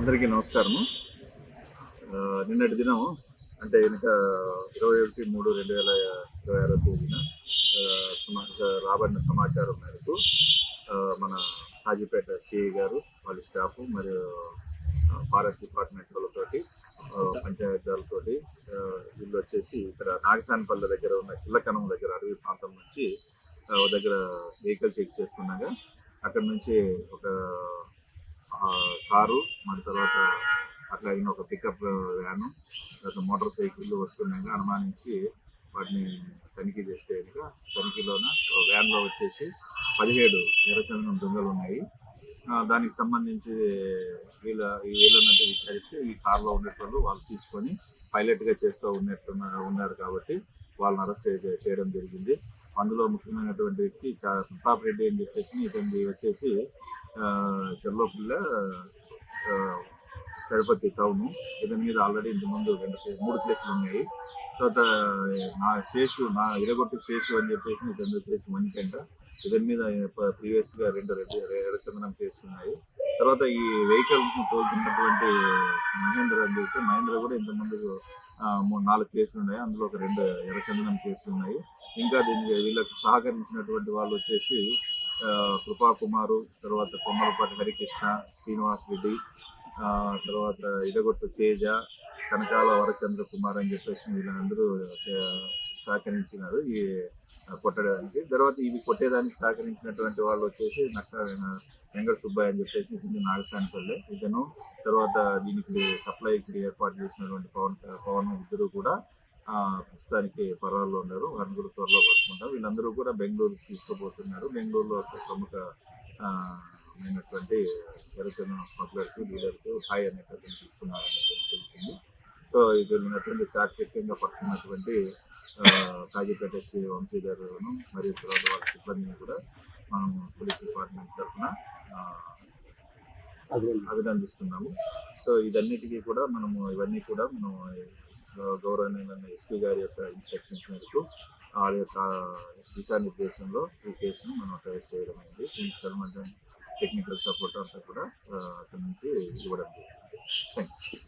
అందరికీ నమస్కారము. నిన్నటి దినం అంటే వెనుక 21/3/2026 తేదీన రాబడిన సమాచారం మేరకు మన కాజీపేట సిఐ గారు వాళ్ళ స్టాఫ్ మరియు ఫారెస్ట్ డిపార్ట్మెంట్ వాళ్ళతోటి పంచాయతీలతోటి వీళ్ళు వచ్చేసి ఇక్కడ నాగసానిపల్లి దగ్గర ఉన్న చిల్లకనం దగ్గర అడవి ప్రాంతం నుంచి దగ్గర వెహికల్ చెక్ చేస్తుండగా అక్కడ నుంచి ఒక కారు మరి తర్వాత అట్లాగే ఒక పికప్ వ్యాను తర్వాత మోటార్ సైకిల్ వస్తుండగా అనుమానించి వాటిని తనిఖీ చేస్తే కనుక తనిఖీలోన వ్యాన్లో వచ్చేసి 17 ఎర్రచందనం దొంగలు ఉన్నాయి. దానికి సంబంధించి వీళ్ళనంటే విచారిస్తే ఈ కార్లో ఉండేటోళ్ళు వాళ్ళు తీసుకొని పైలట్గా చేస్తూ ఉన్నారు కాబట్టి వాళ్ళని అరెస్ట్ చేయడం జరిగింది. అందులో ముఖ్యమైనటువంటి వ్యక్తి ప్రతాప్ రెడ్డి అని చెప్పేసి ఇతని వచ్చేసి చెర్లోపల్లి తిరుపతి టౌను. ఇతని మీద ఆల్రెడీ ఇంతకుముందు 3 కేసులు ఉన్నాయి. తర్వాత నా ఇరగొట్టు శేషు అని చెప్పేసి ఇతని వచ్చేసి మణికంట. ఇతని మీద ప్రీవియస్గా 2 ఎర్రచందనం కేసులు ఉన్నాయి. తర్వాత ఈ వెహికల్ తోలుతున్నటువంటి మహేంద్ర అని చెప్తే మహేంద్ర కూడా ఇంతకుముందు 4 కేసులు ఉన్నాయి. అందులో ఒక 2 ఎర్రచందనం కేసులు ఉన్నాయి. ఇంకా వీళ్ళకు సహకరించినటువంటి వాళ్ళు వచ్చేసి కృపా కుమారు, తర్వాత కొమ్మలపాటి హరికృష్ణ, శ్రీనివాస్ రెడ్డి, తర్వాత ఇడగొట్టు తేజ, కనకాల వరచంద్ర కుమార్ అని చెప్పేసి వీళ్ళందరూ సహకరించినారు ఈ కొట్టడానికి. తర్వాత ఇవి కొట్టేదానికి సహకరించినటువంటి వాళ్ళు వచ్చేసి వెంకట సుబ్బయ్య అని చెప్పేసి ఇది నాగసానిపల్లె ఇతను. తర్వాత దీనికి సప్లైకి ఏర్పాటు చేసినటువంటి పవన్ ఇద్దరు కూడా ప్రస్తుతానికి పర్వాల్లో ఉన్నారు. వారిని కూడా త్వరలో పట్టుకుంటారు. వీళ్ళందరూ కూడా బెంగళూరు తీసుకుపోతున్నారు. బెంగళూరులో ఒక ప్రముఖ అయినటువంటి ఎర్రచందనం స్మగ్లర్కి లీడర్కు హాయ్ అనేటువంటి ఇస్తున్నారని తెలిసింది. సో ఇది ఉన్నటువంటి చాకచక్యంగా పట్టుకున్నటువంటి కాజీపేట శ్రీ వంశీ గారును మరియు తర్వాత వాళ్ళ సిబ్బందిని కూడా మనం పోలీస్ డిపార్ట్మెంట్ తరఫున అభినందిస్తున్నాము. సో ఇవన్నీ కూడా మనం గౌరవనీయులైన ఎస్పీ గారి యొక్క ఇన్స్ట్రక్షన్స్ మేరకు వాళ్ళ యొక్క దిశానిర్దేశంలో ఈ కేసును మనం ట్రేస్ చేయడం అయింది. దీనికి సంబంధించిన టెక్నికల్ సపోర్ట్ అంతా కూడా అక్కడి నుంచి ఇవ్వడం జరిగింది. Thank you.